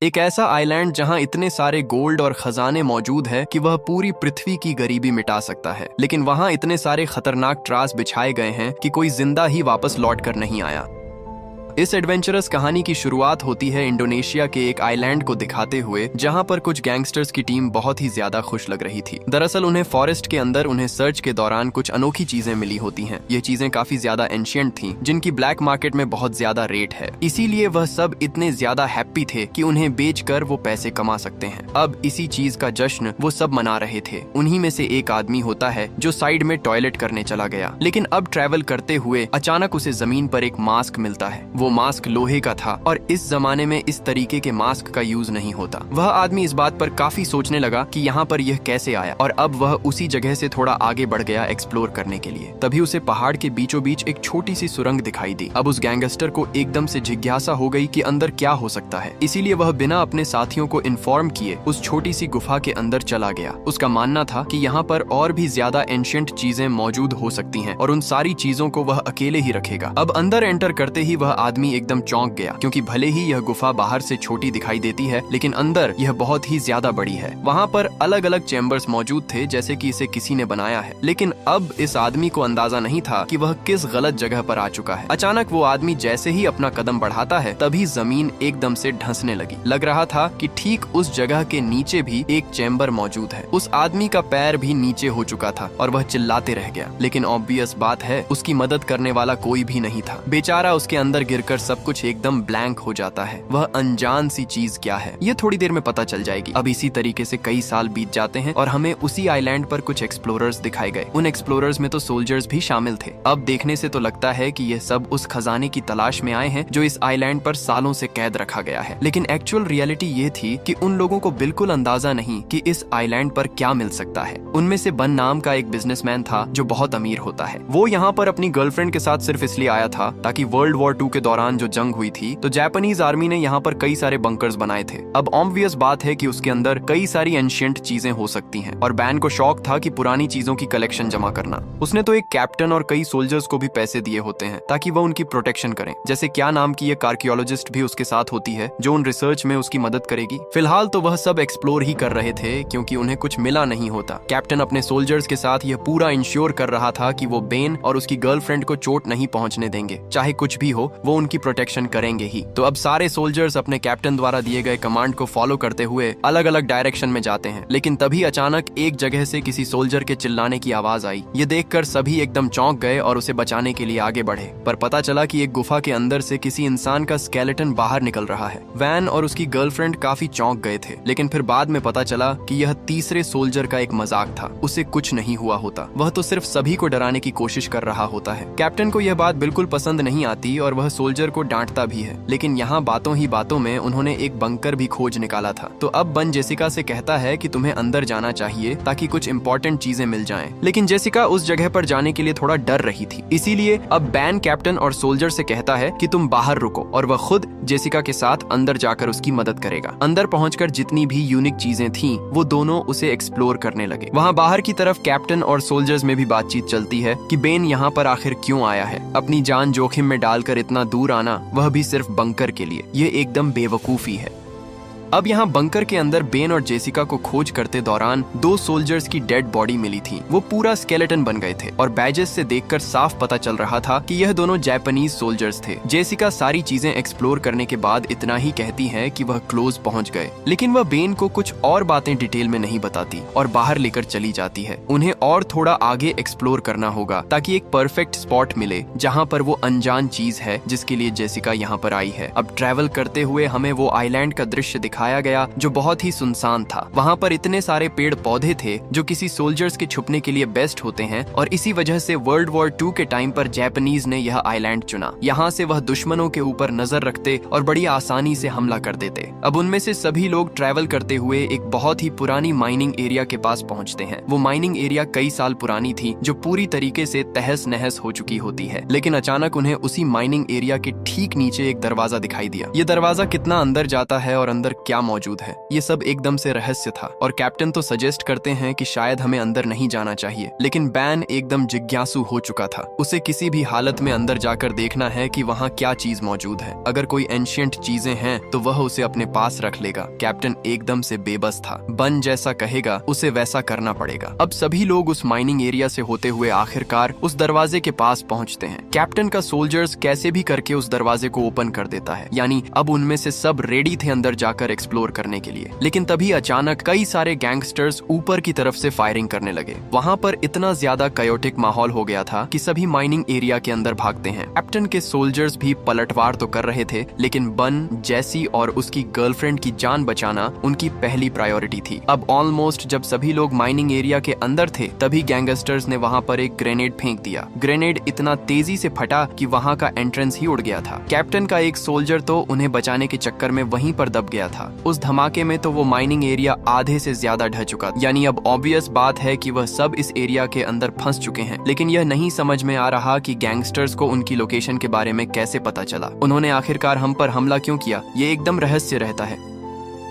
एक ऐसा आइलैंड जहां इतने सारे गोल्ड और खजाने मौजूद है कि वह पूरी पृथ्वी की गरीबी मिटा सकता है, लेकिन वहां इतने सारे खतरनाक ट्रास बिछाए गए हैं कि कोई जिंदा ही वापस लौट कर नहीं आया। इस एडवेंचरस कहानी की शुरुआत होती है इंडोनेशिया के एक आइलैंड को दिखाते हुए, जहां पर कुछ गैंगस्टर्स की टीम बहुत ही ज्यादा खुश लग रही थी। दरअसल उन्हें फॉरेस्ट के अंदर उन्हें सर्च के दौरान कुछ अनोखी चीजें मिली होती हैं। ये चीजें काफी ज्यादा एंशिएंट थीं, जिनकी ब्लैक मार्केट में बहुत ज्यादा रेट है। इसीलिए वह सब इतने ज्यादा हैप्पी थे कि उन्हें बेचकर वो पैसे कमा सकते हैं। अब इसी चीज का जश्न वो सब मना रहे थे। उन्हीं में से एक आदमी होता है जो साइड में टॉयलेट करने चला गया, लेकिन अब ट्रैवल करते हुए अचानक उसे जमीन पर एक मास्क मिलता है। वो मास्क लोहे का था और इस जमाने में इस तरीके के मास्क का यूज नहीं होता। वह आदमी इस बात पर काफी सोचने लगा कि यहाँ पर यह कैसे आया, और अब वह उसी जगह से थोड़ा आगे बढ़ गया एक्सप्लोर करने के लिए। तभी उसे पहाड़ के बीचों बीच एक छोटी सी सुरंग दिखाई दी। अब उस गैंगस्टर को एकदम से जिज्ञासा हो गई कि अंदर क्या हो सकता है, इसीलिए वह बिना अपने साथियों को इन्फॉर्म किए उस छोटी सी गुफा के अंदर चला गया। उसका मानना था कि यहाँ पर और भी ज्यादा एंशिएंट चीजें मौजूद हो सकती हैं और उन सारी चीजों को वह अकेले ही रखेगा। अब अंदर एंटर करते ही वह आदमी एकदम चौंक गया, क्योंकि भले ही यह गुफा बाहर से छोटी दिखाई देती है, लेकिन अंदर यह बहुत ही ज्यादा बड़ी है। वहाँ पर अलग अलग चैम्बर्स मौजूद थे, जैसे कि इसे किसी ने बनाया है। लेकिन अब इस आदमी को अंदाजा नहीं था कि वह किस गलत जगह पर आ चुका है। अचानक वो आदमी जैसे ही अपना कदम बढ़ाता है, तभी जमीन एकदम से धंसने लगी। लग रहा था कि ठीक उस जगह के नीचे भी एक चैम्बर मौजूद है। उस आदमी का पैर भी नीचे हो चुका था और वह चिल्लाते रह गया, लेकिन ऑब्वियस बात है उसकी मदद करने वाला कोई भी नहीं था। बेचारा उसके अंदर गिरकर सब कुछ एकदम ब्लैंक हो जाता है। वह अनजान सी चीज क्या है, ये थोड़ी देर में पता चल जाएगी। अब इसी तरीके से कई साल बीत जाते हैं और हमें उसी आइलैंड पर कुछ एक्सप्लोरर्स दिखाए गए। उन एक्सप्लोरर्स में तो सोल्जर्स भी शामिल थे। अब देखने से तो लगता है कि ये सब उस खजाने की तलाश में आए हैं जो इस आइलैंड पर सालों से कैद रखा गया है। लेकिन एक्चुअल रियलिटी ये थी कि उन लोगों को बिल्कुल अंदाजा नहीं कि इस आइलैंड पर क्या मिल सकता है। उनमें से बन नाम का एक बिजनेसमैन था जो बहुत अमीर होता है। वो यहाँ पर अपनी गर्लफ्रेंड के साथ सिर्फ इसलिए आया था ताकि वर्ल्ड वॉर 2 के दौरान जो जंग हुई थी, तो जापानीज आर्मी ने यहाँ पर कई सारे बंकर्स बनाए थे। अब ऑब्वियस बात है कि उसके अंदर कई सारी एंशिएंट चीजें हो सकती हैं, और बैन को शौक था कि पुरानी चीजों की कलेक्शन जमा करना। उसने तो एक कैप्टन और कई सोल्जर्स को भी पैसे दिए होते हैं ताकि वह उनकी प्रोटेक्शन करें। जैसे क्या नाम की एक आर्कियोलॉजिस्ट भी उसके साथ होती है जो उन रिसर्च में उसकी मदद करेगी। फिलहाल तो वह सब एक्सप्लोर ही कर रहे थे, क्योंकि उन्हें कुछ मिला नहीं होता। कैप्टन अपने सोल्जर्स के साथ यह पूरा इंश्योर कर रहा था कि वो बेन और उसकी गर्लफ्रेंड को चोट नहीं पहुंचने देंगे। चाहे कुछ भी हो, वो उनकी प्रोटेक्शन करेंगे ही। तो अब सारे सोल्जर्स अपने कैप्टन द्वारा दिए गए कमांड को फॉलो करते हुए अलग अलग डायरेक्शन में जाते हैं। लेकिन तभी अचानक एक जगह से किसी सोल्जर के चिल्लाने की आवाज आई। ये देखकर सभी एकदम चौंक गए और उसे बचाने के लिए आगे बढ़े, पर पता चला कि एक गुफा के अंदर से किसी इंसान का स्केलेटन बाहर निकल रहा है। वैन और उसकी गर्लफ्रेंड काफी चौंक गए थे, लेकिन फिर बाद में पता चला कि यह तीसरे सोल्जर का एक मजाक था। उसे कुछ नहीं हुआ होता, वह तो सिर्फ सभी को डराने की कोशिश कर रहा होता है। कैप्टन को यह बात बिल्कुल पसंद नहीं आती और वह सोल्जर को डांटता भी है। लेकिन यहाँ बातों ही बातों में उन्होंने एक बंकर भी खोज निकाला था। तो अब बन जेसिका से कहता है कि तुम्हें अंदर जाना चाहिए ताकि कुछ इंपॉर्टेंट चीजें मिल जाएं। लेकिन जेसिका उस जगह पर जाने के लिए थोड़ा डर रही थी, इसीलिए अब बैन कैप्टन और सोल्जर से कहता है कि तुम बाहर रुको, और वह खुद जेसिका के साथ अंदर जाकर उसकी मदद करेगा। अंदर पहुंचकर जितनी भी यूनिक चीजें थीं, वो दोनों उसे एक्सप्लोर करने लगे। वहाँ बाहर की तरफ कैप्टन और सोल्जर्स में भी बातचीत चलती है कि बेन यहाँ पर आखिर क्यों आया है, अपनी जान जोखिम में डालकर इतना दूर आना, वह भी सिर्फ बंकर के लिए। ये एकदम बेवकूफी है। अब यहाँ बंकर के अंदर बेन और जेसिका को खोज करते दौरान 2 सोल्जर्स की डेड बॉडी मिली थी। वो पूरा स्केलेटन बन गए थे और बैजेस से देखकर साफ पता चल रहा था कि यह दोनों जापानीज सोल्जर्स थे। जेसिका सारी चीजें एक्सप्लोर करने के बाद इतना ही कहती है कि वह क्लोज पहुंच गए, लेकिन वह बेन को कुछ और बातें डिटेल में नहीं बताती और बाहर लेकर चली जाती है। उन्हें और थोड़ा आगे एक्सप्लोर करना होगा ताकि एक परफेक्ट स्पॉट मिले जहाँ पर वो अनजान चीज है जिसके लिए जेसिका यहाँ पर आई है। अब ट्रैवल करते हुए हमें वो आइलैंड का दृश्य दिखाया गया जो बहुत ही सुनसान था। वहाँ पर इतने सारे पेड़ पौधे थे जो किसी सोल्जर्स के छुपने के लिए बेस्ट होते हैं, और इसी वजह से वर्ल्ड वॉर 2 के टाइम पर जापानीज ने यह आइलैंड चुना। यहाँ से वह दुश्मनों के ऊपर नजर रखते और बड़ी आसानी से हमला कर देते। अब उनमें से सभी लोग ट्रैवल करते हुए एक बहुत ही पुरानी माइनिंग एरिया के पास पहुँचते हैं। वो माइनिंग एरिया कई साल पुरानी थी, जो पूरी तरीके से तहस नहस हो चुकी होती है। लेकिन अचानक उन्हें उसी माइनिंग एरिया के ठीक नीचे एक दरवाजा दिखाई दिया। ये दरवाजा कितना अंदर जाता है और अंदर क्या मौजूद है। ये सब एकदम से रहस्य था और कैप्टन तो सजेस्ट करते हैं कि शायद हमें अंदर नहीं जाना चाहिए, लेकिन बैन एकदम जिज्ञासु हो चुका था। उसे किसी भी हालत में अंदर जाकर देखना है कि वहाँ क्या चीज मौजूद है। अगर कोई एंशिएंट चीजें हैं तो वह उसे अपने पास रख लेगा। कैप्टन एकदम से बेबस था। बन जैसा कहेगा उसे वैसा करना पड़ेगा। अब सभी लोग उस माइनिंग एरिया से होते हुए आखिरकार उस दरवाजे के पास पहुंचते हैं। कैप्टन का सोल्जर्स कैसे भी करके उस दरवाजे को ओपन कर देता है, यानी अब उनमें से सब रेडी थे अंदर जाकर एक्सप्लोर करने के लिए। लेकिन तभी अचानक कई सारे गैंगस्टर्स ऊपर की तरफ से फायरिंग करने लगे। वहाँ पर इतना ज्यादा कायोटिक माहौल हो गया था कि सभी माइनिंग एरिया के अंदर भागते हैं। कैप्टन के सोल्जर्स भी पलटवार तो कर रहे थे, लेकिन बन, जैसी और उसकी गर्लफ्रेंड की जान बचाना उनकी पहली प्रायोरिटी थी। अब ऑलमोस्ट जब सभी लोग माइनिंग एरिया के अंदर थे तभी गैंगस्टर्स ने वहाँ पर एक ग्रेनेड फेंक दिया। ग्रेनेड इतना तेजी से फटा कि वहाँ का एंट्रेंस ही उड़ गया था। कैप्टन का एक सोल्जर तो उन्हें बचाने के चक्कर में वहीं पर दब गया था। उस धमाके में तो वो माइनिंग एरिया आधे से ज्यादा ढह चुका, यानी अब ऑब्वियस बात है कि वह सब इस एरिया के अंदर फंस चुके हैं। लेकिन यह नहीं समझ में आ रहा कि गैंगस्टर्स को उनकी लोकेशन के बारे में कैसे पता चला। उन्होंने आखिरकार हम पर हमला क्यों किया, ये एकदम रहस्य रहता है।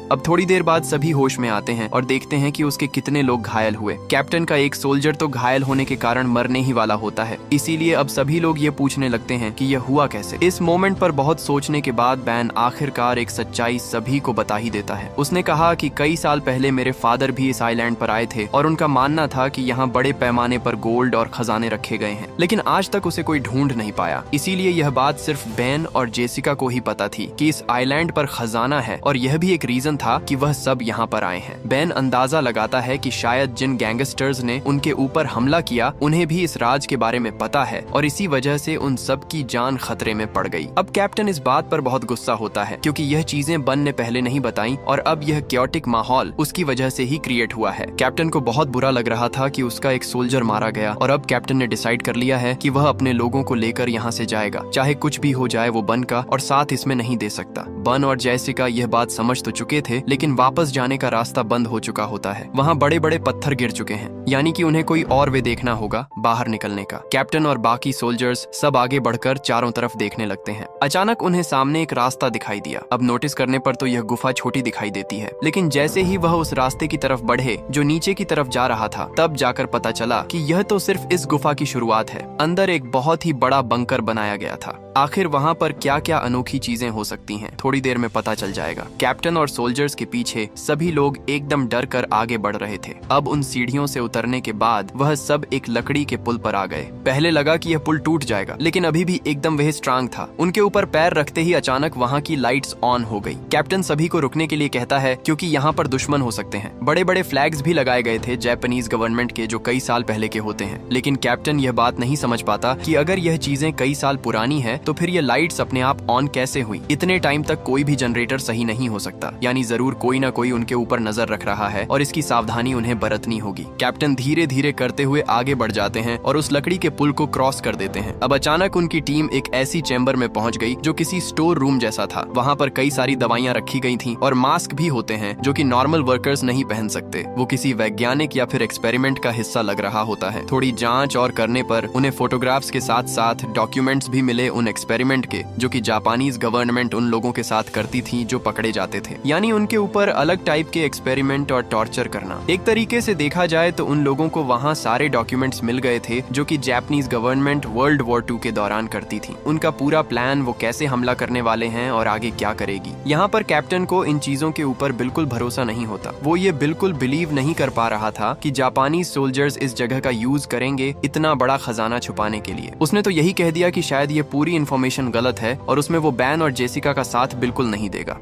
अब थोड़ी देर बाद सभी होश में आते हैं और देखते हैं कि उसके कितने लोग घायल हुए। कैप्टन का एक सोल्जर तो घायल होने के कारण मरने ही वाला होता है। इसीलिए अब सभी लोग ये पूछने लगते हैं कि यह हुआ कैसे। इस मोमेंट पर बहुत सोचने के बाद बैन आखिरकार एक सच्चाई सभी को बता ही देता है। उसने कहा कि कई साल पहले मेरे फादर भी इस आइलैंड पर आए थे और उनका मानना था कि यहाँ बड़े पैमाने पर गोल्ड और खजाने रखे गए हैं, लेकिन आज तक उसे कोई ढूंढ नहीं पाया। इसीलिए यह बात सिर्फ बैन और जेसिका को ही पता थी कि इस आइलैंड पर खजाना है, और यह भी एक रीजन था कि वह सब यहाँ पर आए हैं। बैन अंदाजा लगाता है कि शायद जिन गैंगस्टर्स ने उनके ऊपर हमला किया उन्हें भी इस राज के बारे में पता है और इसी वजह से उन सब की जान खतरे में पड़ गई। अब कैप्टन इस बात पर बहुत गुस्सा होता है क्योंकि यह चीजें बन ने पहले नहीं बताई और अब यह क्योटिक माहौल उसकी वजह से ही क्रिएट हुआ है। कैप्टन को बहुत बुरा लग रहा था कि उसका एक सोल्जर मारा गया और अब कैप्टन ने डिसाइड कर लिया है कि वह अपने लोगों को लेकर यहाँ से जाएगा, चाहे कुछ भी हो जाए वो बन का और साथ इसमें नहीं दे सकता। बन और जैसिका यह बात समझ तो चुके थे, लेकिन वापस जाने का रास्ता बंद हो चुका होता है। वहाँ बड़े बड़े पत्थर गिर चुके हैं, यानी कि उन्हें कोई और वे देखना होगा बाहर निकलने का। कैप्टन और बाकी सोल्जर्स सब आगे बढ़कर चारों तरफ देखने लगते हैं। अचानक उन्हें सामने एक रास्ता दिखाई दिया। अब नोटिस करने पर तो यह गुफा छोटी दिखाई देती है, लेकिन जैसे ही वह उस रास्ते की तरफ बढ़े जो नीचे की तरफ जा रहा था, तब जाकर पता चला कि यह तो सिर्फ इस गुफा की शुरुआत है। अंदर एक बहुत ही बड़ा बंकर बनाया गया था। आखिर वहाँ पर क्या क्या अनोखी चीजें हो सकती हैं, थोड़ी देर में पता चल जाएगा। कैप्टन और सोल्जर्स के पीछे सभी लोग एकदम डर कर आगे बढ़ रहे थे। अब उन सीढ़ियों से उतरने के बाद वह सब एक लकड़ी के पुल पर आ गए। पहले लगा कि यह पुल टूट जाएगा, लेकिन अभी भी एकदम वह स्ट्रांग था। उनके ऊपर पैर रखते ही अचानक वहाँ की लाइट्स ऑन हो गई। कैप्टन सभी को रुकने के लिए कहता है क्योंकि यहाँ पर दुश्मन हो सकते हैं। बड़े बड़े फ्लैग्स भी लगाए गए थे जापानीज गवर्नमेंट के, जो कई साल पहले के होते हैं। लेकिन कैप्टन यह बात नहीं समझ पाता कि अगर यह चीजें कई साल पुरानी है तो फिर ये लाइट्स अपने आप ऑन कैसे हुई। इतने टाइम तक कोई भी जनरेटर सही नहीं हो सकता, यानी जरूर कोई ना कोई उनके ऊपर नजर रख रहा है और इसकी सावधानी उन्हें बरतनी होगी। कैप्टन धीरे धीरे करते हुए आगे बढ़ जाते हैं और उस लकड़ी के पुल को क्रॉस कर देते हैं। अब अचानक उनकी टीम एक ऐसी चैम्बर में पहुंच गई जो किसी स्टोर रूम जैसा था। वहाँ पर कई सारी दवाइयाँ रखी गई थी और मास्क भी होते हैं जो कि नॉर्मल वर्कर्स नहीं पहन सकते। वो किसी वैज्ञानिक या फिर एक्सपेरिमेंट का हिस्सा लग रहा होता है। थोड़ी जांच और करने पर उन्हें फोटोग्राफ्स के साथ साथ डॉक्यूमेंट्स भी मिले उन एक्सपेरिमेंट के, जो कि जापानीज गवर्नमेंट उन लोगों के साथ करती थी जो पकड़े जाते थे, यानी उनके ऊपर अलग टाइप के एक्सपेरिमेंट और टॉर्चर करना। एक तरीके से देखा जाए तो उन लोगों को वहाँ सारे डॉक्यूमेंट्स मिल गए थे जो कि जापानीज गवर्नमेंट वर्ल्ड वॉर 2 के दौरान करती थी। उनका पूरा प्लान, वो कैसे हमला करने वाले हैं और आगे क्या करेगी। यहाँ पर कैप्टन को इन चीजों के ऊपर बिल्कुल भरोसा नहीं होता। वो ये बिल्कुल बिलीव नहीं कर पा रहा था कि जापानी सोल्जर्स इस जगह का यूज करेंगे इतना बड़ा खजाना छुपाने के लिए। उसने तो यही कह दिया कि शायद ये पूरी इन्फॉर्मेशन गलत है और उसमें वो बैन और जेसिका का साथ बिल्कुल नहीं देगा।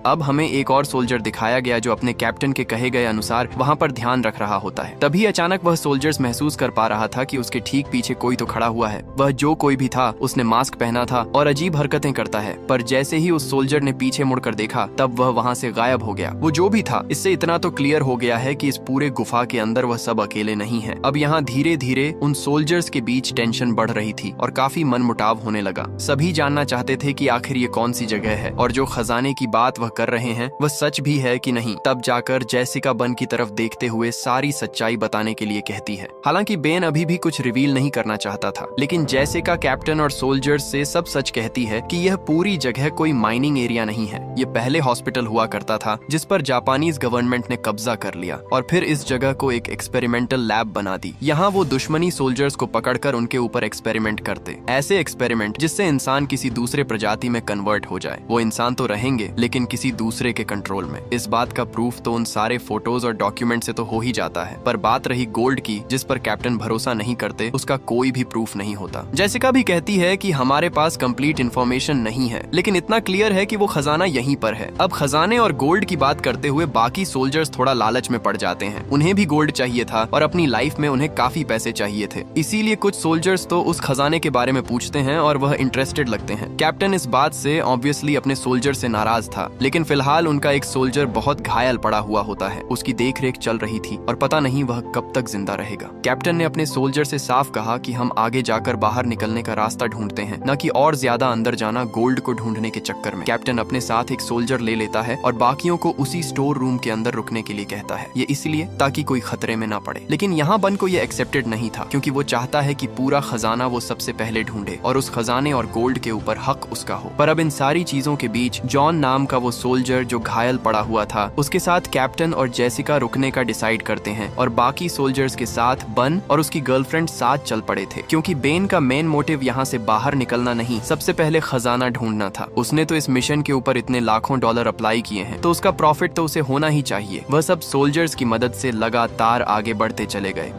अब हमें एक और सोल्जर दिखाया गया जो अपने कैप्टन के कहे गए अनुसार वहाँ पर ध्यान रख रहा होता है। तभी अचानक वह सोल्जर्स महसूस कर पा रहा था कि उसके ठीक पीछे कोई तो खड़ा हुआ है। वह जो कोई भी था उसने मास्क पहना था और अजीब हरकतें करता है, पर जैसे ही उस सोल्जर ने पीछे मुड़कर देखा तब वह वहाँ से गायब हो गया। वो जो भी था, इससे इतना तो क्लियर हो गया है कि इस पूरे गुफा के अंदर वह सब अकेले नहीं है। अब यहाँ धीरे धीरे उन सोल्जर्स के बीच टेंशन बढ़ रही थी और काफी मनमुटाव होने लगा। सभी जानना चाहते थे कि आखिर ये कौन सी जगह है और जो खजाने की बात वह कर रहे हैं वह सच भी है कि नहीं। तब जाकर जेसिका बन की तरफ देखते हुए सारी सच्चाई बताने के लिए कहती है। हालांकि बेन अभी भी कुछ रिवील नहीं करना चाहता था, लेकिन जेसिका कैप्टन और सोल्जर्स से सब सच कहती है कि यह पूरी जगह कोई माइनिंग एरिया नहीं है। ये पहले हॉस्पिटल हुआ करता था जिस पर जापानीज गवर्नमेंट ने कब्जा कर लिया और फिर इस जगह को एक एक्सपेरिमेंटल लैब बना दी। यहाँ वो दुश्मनी सोल्जर्स को पकड़कर उनके ऊपर एक्सपेरिमेंट करते, ऐसे एक्सपेरिमेंट जिससे इंसान किसी दूसरे प्रजाति में कन्वर्ट हो जाए। वो इंसान तो रहेंगे लेकिन किसी दूसरे के कंट्रोल में। इस बात का प्रूफ तो उन सारे फोटोज और डॉक्यूमेंट से तो हो ही जाता है, पर बात रही गोल्ड की जिस पर कैप्टन भरोसा नहीं करते, उसका कोई भी प्रूफ नहीं होता। जेसिका भी कहती है कि हमारे पास कंप्लीट इंफॉर्मेशन नहीं है, लेकिन इतना क्लियर है कि वो खजाना यहीं पर है। अब खजाने और गोल्ड की बात करते हुए बाकी सोल्जर्स थोड़ा लालच में पड़ जाते हैं। उन्हें भी गोल्ड चाहिए था और अपनी लाइफ में उन्हें काफी पैसे चाहिए थे, इसीलिए कुछ सोल्जर्स तो उस खजाने के बारे में पूछते हैं और वह इंटरेस्टेड लगते हैं। कैप्टन इस बात से ऑब्वियसली अपने सोल्जर से नाराज था, लेकिन फिलहाल उनका एक सोल्जर बहुत घायल पड़ा हुआ होता है। उसकी देखरेख चल रही थी और पता नहीं वह कब तक जिंदा रहेगा। कैप्टन ने अपने सोल्जर से साफ कहा कि हम आगे जाकर बाहर निकलने का रास्ता ढूंढते हैं, न कि और ज्यादा अंदर जाना गोल्ड को ढूंढने के चक्कर में। कैप्टन अपने साथ एक सोल्जर ले लेता है और बाकियों को उसी स्टोर रूम के अंदर रुकने के लिए कहता है। ये इसलिए ताकि कोई खतरे में ना पड़े। लेकिन यहाँ बन को ये एक्सेप्टेड नहीं था, क्योंकि वो चाहता है कि पूरा खजाना वो सबसे पहले ढूंढे और उस खजाने और गोल्ड के ऊपर हक उसका हो। पर अब इन सारी चीजों के बीच जॉन नाम का वो सोल्जर जो घायल पड़ा हुआ था, उसके साथ कैप्टन और जेसिका रुकने का डिसाइड करते हैं और बाकी सोल्जर्स के साथ बन और उसकी गर्लफ्रेंड साथ चल पड़े थे, क्योंकि बेन का मेन मोटिव यहाँ से बाहर निकलना नहीं, सबसे पहले खजाना ढूंढना था। उसने तो इस मिशन के ऊपर इतने लाखों डॉलर अप्लाई किए हैं, तो उसका प्रॉफिट तो उसे होना ही चाहिए। वह सब सोल्जर्स की मदद से लगातार आगे बढ़ते चले गए।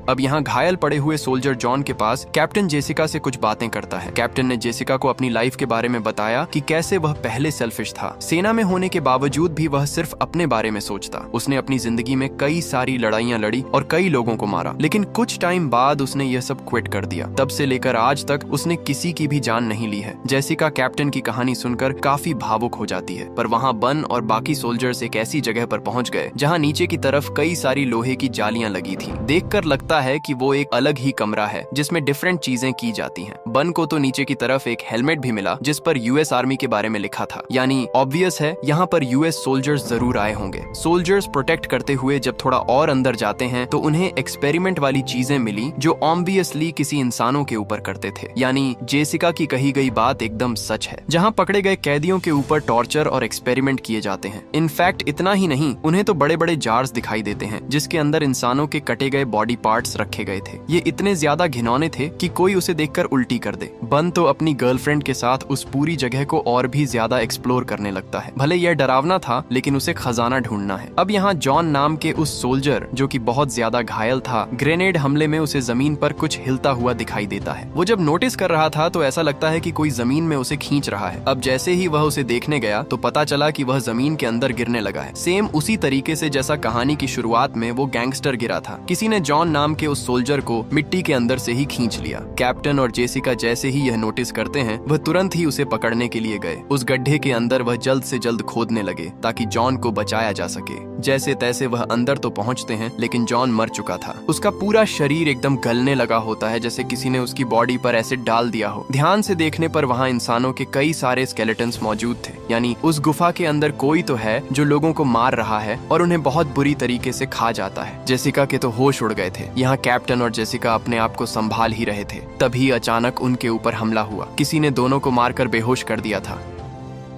अब यहाँ घायल पड़े हुए सोल्जर जॉन के पास कैप्टन जेसिका से कुछ बातें करता है। कैप्टन ने जेसिका को अपनी लाइफ के बारे में बताया कि कैसे वह पहले सेल्फिश था। सेना में होने के बावजूद भी वह सिर्फ अपने बारे में सोचता। उसने अपनी जिंदगी में कई सारी लड़ाइयाँ लड़ी और कई लोगों को मारा, लेकिन कुछ टाइम बाद उसने यह सब क्विट कर दिया। तब से लेकर आज तक उसने किसी की भी जान नहीं ली है। जेसिका कैप्टन की कहानी सुनकर काफी भावुक हो जाती है, पर वहाँ बन और बाकी सोल्जर्स एक ऐसी जगह पर पहुंच गए जहाँ नीचे की तरफ कई सारी लोहे की जालियां लगी थी। देखकर लगता है कि वो एक अलग ही कमरा है जिसमें डिफरेंट चीजें की जाती हैं। बन को तो नीचे की तरफ एक हेलमेट भी मिला जिस पर यूएस आर्मी के बारे में लिखा था, यानी ऑब्वियस है यहाँ पर यूएस सोल्जर्स जरूर आए होंगे। सोल्जर्स प्रोटेक्ट करते हुए जब थोड़ा और अंदर जाते हैं तो उन्हें एक्सपेरिमेंट वाली चीजें मिली जो ऑब्वियसली किसी इंसानों के ऊपर करते थे, यानी जेसिका की कही गई बात एकदम सच है। जहाँ पकड़े गए कैदियों के ऊपर टॉर्चर और एक्सपेरिमेंट किए जाते हैं। इनफैक्ट इतना ही नहीं, उन्हें तो बड़े बड़े जार्स दिखाई देते हैं जिसके अंदर इंसानों के कटे गए बॉडी पार्ट्स रखे गए थे। ये इतने ज्यादा घिनौने थे कि कोई उसे देखकर उल्टी कर दे। बन तो अपनी गर्लफ्रेंड के साथ उस पूरी जगह को और भी ज्यादा एक्सप्लोर करने लगता है। भले यह डरावना था, लेकिन उसे खजाना ढूंढना है। अब यहाँ जॉन नाम के उस सोल्जर जो कि बहुत ज्यादा घायल था, ग्रेनेड हमले में उसे जमीन पर कुछ हिलता हुआ दिखाई देता है। वो जब नोटिस कर रहा था तो ऐसा लगता है कि कोई जमीन में उसे खींच रहा है। अब जैसे ही वह उसे देखने गया तो पता चला कि वह जमीन के अंदर गिरने लगा है, सेम उसी तरीके से जैसा कहानी की शुरुआत में वो गैंगस्टर गिरा था। किसी ने जॉन नाम के उस सोल्जर को मिट्टी के अंदर से ही खींच लिया। कैप्टन और जेसिका जैसे ही यह नोटिस करते हैं, वह तुरंत ही उसे पकड़ने के लिए गए। उस गड्ढे के अंदर वह जल्द से जल्द खोदने लगे ताकि जॉन को बचाया जा सके। जैसे तैसे वह अंदर तो पहुंचते हैं, लेकिन जॉन मर चुका था। उसका पूरा शरीर एकदम गलने लगा होता है, जैसे किसी ने उसकी बॉडी पर एसिड डाल दिया हो। ध्यान से देखने पर वहाँ इंसानों के कई सारे स्केलेटन्स मौजूद थे, यानी उस गुफा के अंदर कोई तो है जो लोगों को मार रहा है और उन्हें बहुत बुरी तरीके से खा जाता है। जेसिका के तो होश उड़ गए थे। यहाँ कैप्टन और जेसिका अपने आप को संभाल ही रहे थे, तभी अचानक उनके ऊपर हमला हुआ। किसी ने दोनों को मारकर बेहोश कर दिया था।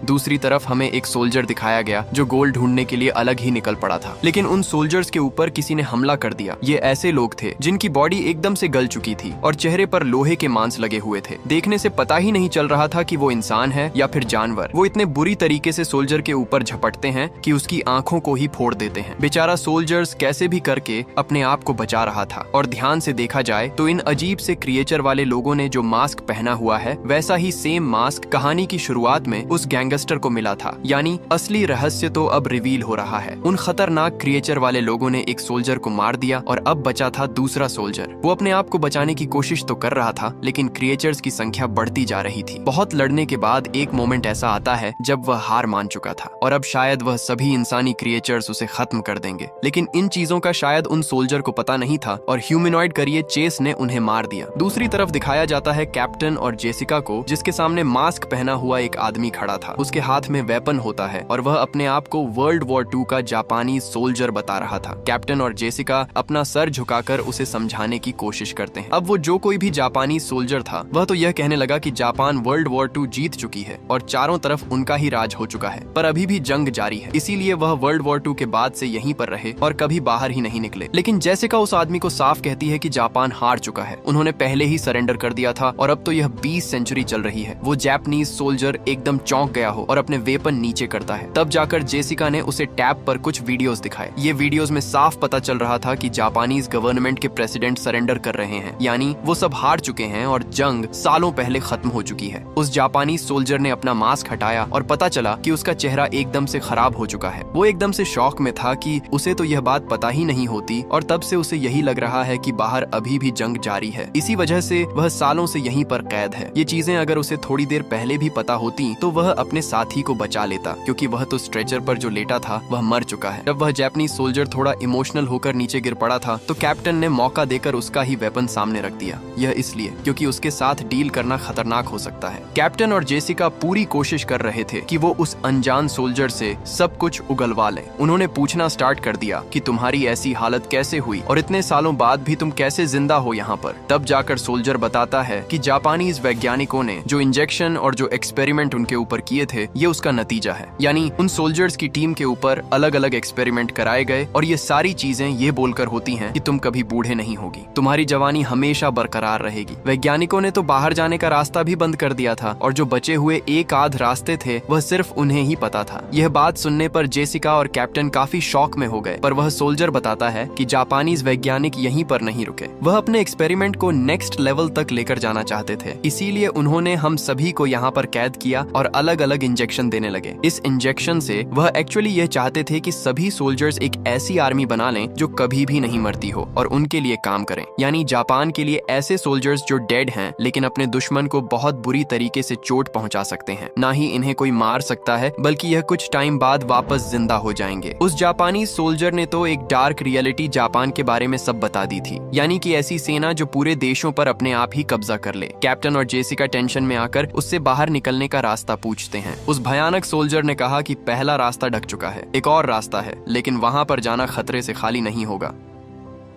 दूसरी तरफ हमें एक सोल्जर दिखाया गया जो गोल्ड ढूंढने के लिए अलग ही निकल पड़ा था, लेकिन उन सोल्जर्स के ऊपर किसी ने हमला कर दिया। ये ऐसे लोग थे जिनकी बॉडी एकदम से गल चुकी थी और चेहरे पर लोहे के मांस लगे हुए थे। देखने से पता ही नहीं चल रहा था कि वो इंसान है या फिर जानवर। वो इतने बुरी तरीके से सोल्जर के ऊपर झपटते हैं कि उसकी आंखों को ही फोड़ देते हैं। बेचारा सोल्जर्स कैसे भी करके अपने आप को बचा रहा था। और ध्यान से देखा जाए तो इन अजीब से क्रिएचर वाले लोगों ने जो मास्क पहना हुआ है, वैसा ही सेम मास्क कहानी की शुरुआत में उस गैंगस्टर को मिला था। यानी असली रहस्य तो अब रिवील हो रहा है। उन खतरनाक क्रिएचर वाले लोगों ने एक सोल्जर को मार दिया और अब बचा था दूसरा सोल्जर। वो अपने आप को बचाने की कोशिश तो कर रहा था, लेकिन क्रिएचर्स की संख्या बढ़ती जा रही थी। बहुत लड़ने के बाद एक मोमेंट ऐसा आता है जब वह हार मान चुका था और अब शायद वह सभी इंसानी क्रिएचर्स उसे खत्म कर देंगे। लेकिन इन चीजों का शायद उन सोल्जर को पता नहीं था और ह्यूमनॉइड करिए चेस ने उन्हें मार दिया। दूसरी तरफ दिखाया जाता है कैप्टन और जेसिका को, जिसके सामने मास्क पहना हुआ एक आदमी खड़ा था। उसके हाथ में वेपन होता है और वह अपने आप को वर्ल्ड वॉर 2 का जापानी सोल्जर बता रहा था। कैप्टन और जेसिका अपना सर झुकाकर उसे समझाने की कोशिश करते हैं। अब वो जो कोई भी जापानी सोल्जर था वह तो यह कहने लगा कि जापान वर्ल्ड वॉर 2 जीत चुकी है और चारों तरफ उनका ही राज हो चुका है, पर अभी भी जंग जारी है, इसीलिए वह वर्ल्ड वॉर 2 के बाद से यहीं पर रहे और कभी बाहर ही नहीं निकले। लेकिन जेसिका उस आदमी को साफ कहती है कि जापान हार चुका है, उन्होंने पहले ही सरेंडर कर दिया था और अब तो यह 20 सेंचुरी चल रही है। वो जापानीज सोल्जर एकदम चौंक गया हो और अपने वेपन नीचे करता है। तब जाकर जेसिका ने उसे टैब पर कुछ वीडियोस दिखाए। ये वीडियोस में साफ पता चल रहा था कि जापानीज गवर्नमेंट के प्रेसिडेंट सरेंडर कर रहे हैं, यानी वो सब हार चुके हैं और जंग सालों पहले खत्म हो चुकी है। उस जापानी सोल्जर ने अपना मास्क हटाया और पता चला कि उसका चेहरा एकदम से खराब हो चुका है। वो एकदम से शॉक में था कि उसे तो यह बात पता ही नहीं होती और तब से उसे यही लग रहा है कि बाहर अभी भी जंग जारी है। इसी वजह से वह सालों से यहीं पर कैद है। ये चीजें अगर उसे थोड़ी देर पहले भी पता होती तो वह अपने साथी को बचा लेता, क्योंकि वह तो स्ट्रेचर पर जो लेटा था वह मर चुका है। जब वह जापानी सोल्जर थोड़ा इमोशनल होकर नीचे गिर पड़ा था तो कैप्टन ने मौका देकर उसका ही वेपन सामने रख दिया। यह इसलिए क्योंकि उसके साथ डील करना खतरनाक हो सकता है। कैप्टन और जेसिका पूरी कोशिश कर रहे थे कि वो उस अनजान सोल्जर से सब कुछ उगलवा लें। उन्होंने पूछना स्टार्ट कर दिया कि तुम्हारी ऐसी हालत कैसे हुई और इतने सालों बाद भी तुम कैसे जिंदा हो यहाँ पर। तब जाकर सोल्जर बताता है कि जापानीज वैज्ञानिकों ने जो इंजेक्शन और जो एक्सपेरिमेंट उनके ऊपर किए थे ये उसका नतीजा है, यानी उन सोल्जर्स की टीम के ऊपर अलग अलग एक्सपेरिमेंट कराए गए और ये सारी चीजें ये बोलकर होती हैं कि तुम कभी बूढ़े नहीं होगी, तुम्हारी जवानी हमेशा बरकरार रहेगी। वैज्ञानिकों ने तो बाहर जाने का रास्ता भी बंद कर दिया था और जो बचे हुए एक आध रास्ते थे वह सिर्फ उन्हें ही पता था। यह बात सुनने पर जेसिका और कैप्टन काफी शॉक में हो गए, पर वह सोल्जर बताता है कि जापानीज वैज्ञानिक यहीं पर नहीं रुके। वह अपने एक्सपेरिमेंट को नेक्स्ट लेवल तक लेकर जाना चाहते थे, इसीलिए उन्होंने हम सभी को यहाँ पर कैद किया और अलग अलग इंजेक्शन देने लगे। इस इंजेक्शन से वह एक्चुअली यह चाहते थे कि सभी सोल्जर्स एक ऐसी आर्मी बना लें जो कभी भी नहीं मरती हो और उनके लिए काम करें, यानी जापान के लिए ऐसे सोल्जर्स जो डेड हैं लेकिन अपने दुश्मन को बहुत बुरी तरीके से चोट पहुंचा सकते हैं। ना ही इन्हें कोई मार सकता है बल्कि यह कुछ टाइम बाद वापस जिंदा हो जाएंगे। उस जापानी सोल्जर ने तो एक डार्क रियलिटी जापान के बारे में सब बता दी थी, यानी कि ऐसी सेना जो पूरे देशों पर अपने आप ही कब्जा कर ले। कैप्टन और जेसिका टेंशन में आकर उससे बाहर निकलने का रास्ता पूछते हैं। उस भयानक सोल्जर ने कहा कि पहला रास्ता ढक चुका है, एक और रास्ता है, लेकिन वहां पर जाना खतरे से खाली नहीं होगा।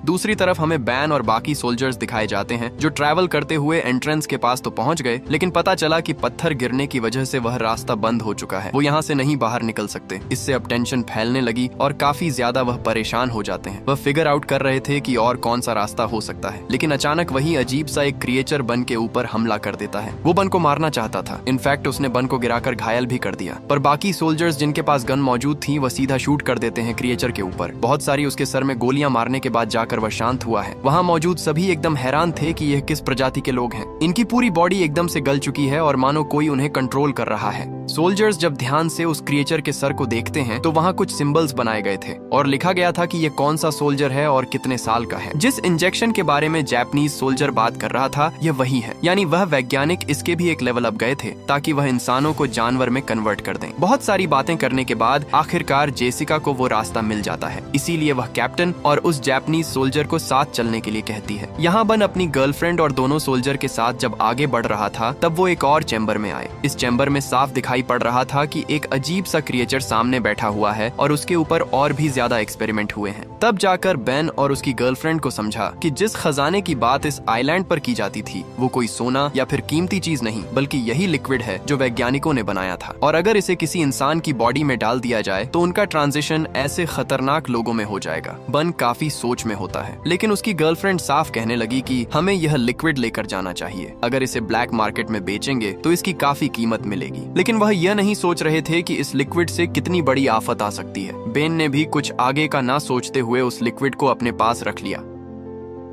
दूसरी तरफ हमें बैन और बाकी सोल्जर्स दिखाए जाते हैं जो ट्रैवल करते हुए एंट्रेंस के पास तो पहुंच गए, लेकिन पता चला कि पत्थर गिरने की वजह से वह रास्ता बंद हो चुका है। वो यहाँ से नहीं बाहर निकल सकते। इससे अब टेंशन फैलने लगी और काफी ज्यादा वह परेशान हो जाते हैं। वह फिगर आउट कर रहे थे कि और कौन सा रास्ता हो सकता है, लेकिन अचानक वही अजीब सा एक क्रिएचर बन के ऊपर हमला कर देता है। वो बन को मारना चाहता था, इनफैक्ट उसने बन को गिराकर घायल भी कर दिया, पर बाकी सोल्जर्स जिनके पास गन मौजूद थी वह सीधा शूट कर देते हैं क्रिएचर के ऊपर। बहुत सारी उसके सर में गोलियां मारने के बाद जाकर वह शांत हुआ है। वहाँ मौजूद सभी एकदम हैरान थे कि यह किस प्रजाति के लोग हैं। इनकी पूरी बॉडी एकदम से गल चुकी है और मानो कोई उन्हें कंट्रोल कर रहा है। सोल्जर्स जब ध्यान से उस क्रिएचर के सर को देखते हैं तो वहाँ कुछ सिंबल्स बनाए गए थे और लिखा गया था कि यह कौन सा सोल्जर है और कितने साल का है। जिस इंजेक्शन के बारे में जापानीज सोल्जर बात कर रहा था यह वही है, यानी वह वैज्ञानिक इसके भी एक लेवल अप गए थे ताकि वह इंसानों को जानवर में कन्वर्ट कर दें। बहुत सारी बातें करने के बाद आखिरकार जेसिका को वो रास्ता मिल जाता है, इसीलिए वह कैप्टन और उस जापानीज सोल्जर को साथ चलने के लिए कहती है। यहाँ बन अपनी गर्लफ्रेंड और दोनों सोल्जर के साथ जब आगे बढ़ रहा था तब वो एक और चैम्बर में आए। इस चैम्बर में साफ दिखाई पड़ रहा था कि एक अजीब सा क्रिएचर सामने बैठा हुआ है और उसके ऊपर और भी ज्यादा एक्सपेरिमेंट हुए हैं। तब जाकर बेन और उसकी गर्लफ्रेंड को समझा कि जिस खजाने की बात इस आइलैंड पर की जाती थी वो कोई सोना या फिर कीमती चीज नहीं बल्कि यही लिक्विड है जो वैज्ञानिकों ने बनाया था, और अगर इसे किसी इंसान की बॉडी में डाल दिया जाए तो उनका ट्रांजिशन ऐसे खतरनाक लोगों में हो जाएगा। बन काफी सोच में होता है, लेकिन उसकी गर्लफ्रेंड साफ कहने लगी कि हमें यह लिक्विड लेकर जाना चाहिए, अगर इसे ब्लैक मार्केट में बेचेंगे तो इसकी काफी कीमत मिलेगी। लेकिन वह यह नहीं सोच रहे थे कि इस लिक्विड से कितनी बड़ी आफत आ सकती है। बेन ने भी कुछ आगे का ना सोचते हुए उस लिक्विड को अपने पास रख लिया।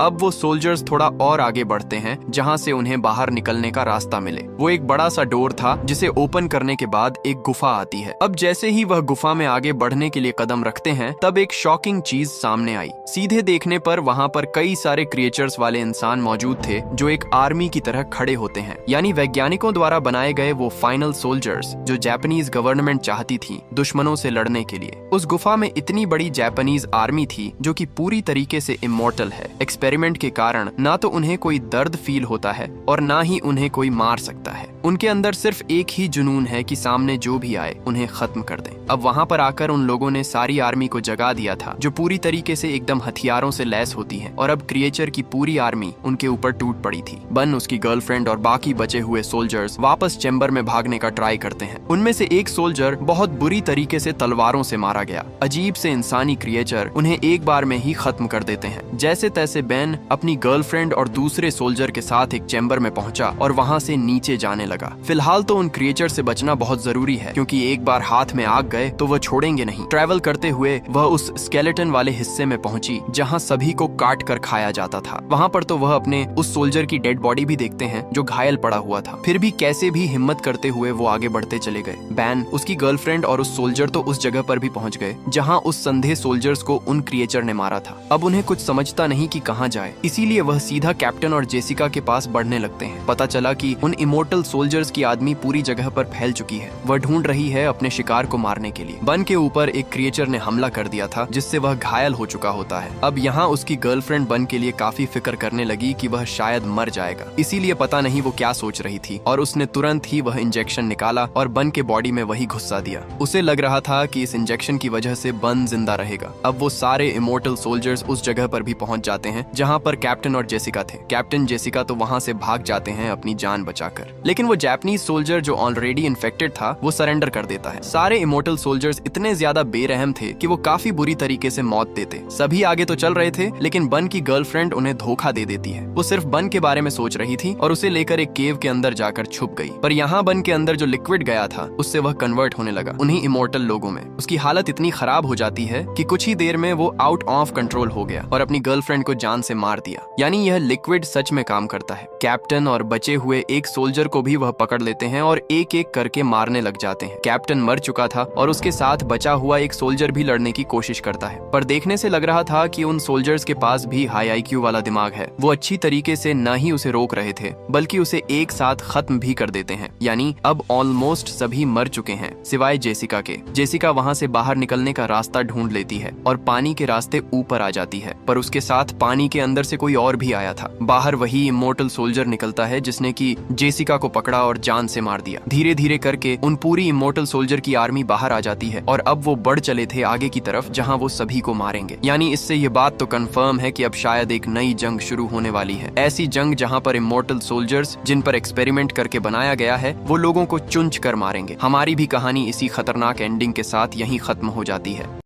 अब वो सोल्जर्स थोड़ा और आगे बढ़ते हैं जहां से उन्हें बाहर निकलने का रास्ता मिले। वो एक बड़ा सा डोर था जिसे ओपन करने के बाद एक गुफा आती है। अब जैसे ही वह गुफा में आगे बढ़ने के लिए कदम रखते हैं तब एक शॉकिंग चीज सामने आई। सीधे देखने पर वहां पर कई सारे क्रिएचर्स वाले इंसान मौजूद थे जो एक आर्मी की तरह खड़े होते हैं, यानी वैज्ञानिकों द्वारा बनाए गए वो फाइनल सोल्जर्स जो जापानीज गवर्नमेंट चाहती थी दुश्मनों से लड़ने के लिए। उस गुफा में इतनी बड़ी जापानीज आर्मी थी जो कि पूरी तरीके से इमॉर्टल है। एक्सपेरिमेंट के कारण ना तो उन्हें कोई दर्द फील होता है और ना ही उन्हें कोई मार सकता है। उनके अंदर सिर्फ एक ही जुनून है कि सामने जो भी आए उन्हें खत्म कर दें। अब वहाँ पर आकर उन लोगों ने सारी आर्मी को जगा दिया था, जो पूरी तरीके से एकदम हथियारों से लैस होती है, और अब क्रिएचर की पूरी आर्मी उनके ऊपर टूट पड़ी थी। बन, उसकी गर्लफ्रेंड और बाकी बचे हुए सोल्जर्स वापस चैम्बर में भागने का ट्राई करते हैं। उनमें से एक सोल्जर बहुत बुरी तरीके से तलवारों से मारा गया। अजीब से इंसानी क्रिएचर उन्हें एक बार में ही खत्म कर देते हैं। जैसे तैसे बेन अपनी गर्लफ्रेंड और दूसरे सोल्जर के साथ एक चैम्बर में पहुंचा और वहां से नीचे जाने लगा। फिलहाल तो उन क्रिएचर से बचना बहुत जरूरी है, क्योंकि एक बार हाथ में आग गए तो वह छोड़ेंगे नहीं। ट्रैवल करते हुए वह उस स्केलेटन वाले हिस्से में पहुंची जहां सभी को काट कर खाया जाता था। वहां पर तो वह अपने उस सोल्जर की डेड बॉडी भी देखते हैं जो घायल पड़ा हुआ था। फिर भी कैसे भी हिम्मत करते हुए वो आगे बढ़ते चले गए। बैन, उसकी गर्लफ्रेंड और उस सोल्जर तो उस जगह पर भी पहुंच गए जहां उस संदेह सोल्जर्स को उन क्रिएचर ने मारा था। अब उन्हें कुछ समझता नहीं कि कहां जाए, इसीलिए वह सीधा कैप्टन और जेसिका के पास बढ़ने लगते हैं। पता चला कि उन इमोर्टल सोल्जर्स की आदमी पूरी जगह पर फैल चुकी है। वह ढूंढ रही है अपने शिकार को मारने के लिए। बन के ऊपर एक क्रिएचर ने हमला कर दिया था, जिससे वह घायल हो चुका होता है। अब यहाँ उसकी गर्लफ्रेंड बन के लिए काफी फिक्र करने लगी कि वह शायद मर जाएगा, इसीलिए पता नहीं वो क्या सोच रही थी, और उसने तुरंत ही वह इंजेक्शन निकाला और बन के बॉडी में वही घुसा दिया। उसे लग रहा था कि इस इंजेक्शन की वजह से बन जिंदा रहेगा। अब वो सारे इमोर्टल सोल्जर्स उस जगह पर भी पहुंच जाते हैं जहां पर कैप्टन और जेसिका थे। कैप्टन जेसिका तो वहां से भाग जाते हैं अपनी जान बचाकर, लेकिन वो जापानीज सोल्जर जो ऑलरेडी इन्फेक्टेड था वो सरेंडर कर देता है। सारे इमोर्टल सोल्जर्स इतने ज्यादा बेरहम थे कि वो काफी बुरी तरीके से मौत देते। सभी आगे तो चल रहे थे, लेकिन बन की गर्लफ्रेंड उन्हें धोखा दे देती है। वो सिर्फ बन के बारे में सोच रही थी और उसे लेकर एक केव के अंदर जाकर छुप गई। पर यहाँ बन के अंदर जो लिक्विड गया था उससे वह कन्वर्ट होने लगा उन्हीं इमोर्टल लोगों में। उसकी हालत इतनी खराब हो जाती है कि कुछ ही देर में वो आउट ऑफ कंट्रोल हो गया और अपनी गर्लफ्रेंड को जान से मार दिया। यानी यह लिक्विड सच में काम करता है। कैप्टन और बचे हुए एक सोल्जर को भी वह पकड़ लेते हैं और एक एक करके मारने लग जाते हैं। कैप्टन मर चुका था और उसके साथ बचा हुआ एक सोल्जर भी लड़ने की कोशिश करता है, पर देखने से लग रहा था कि उन सोल्जर्स के पास भी हाई आईक्यू वाला दिमाग है। वो अच्छी तरीके से न ही उसे रोक रहे थे, बल्कि उसे एक साथ खत्म भी कर देते हैं। यानी अब ऑलमोस्ट सभी मर चुके हैं सिवाय जेसिका के। जेसिका वहाँ से बाहर निकलने का रास्ता ढूंढ लेती है और पानी के रास्ते ऊपर आ जाती है, पर उसके साथ पानी के अंदर से कोई और भी आया था। बाहर वही इमोर्टल सोल्जर निकलता है जिसने की जेसिका को पकड़ा और जान से मार दिया। धीरे धीरे करके उन पूरी इमोर्टल सोल्जर की आर्मी बाहर आ जाती है और अब वो बढ़ चले थे आगे की तरफ जहां वो सभी को मारेंगे। यानी इससे ये बात तो कंफर्म है कि अब शायद एक नई जंग शुरू होने वाली है। ऐसी जंग जहां पर इमोर्टल सोल्जर्स जिन पर एक्सपेरिमेंट करके बनाया गया है वो लोगों को चुंच कर मारेंगे। हमारी भी कहानी इसी खतरनाक एंडिंग के साथ यहीं खत्म हो जाती है।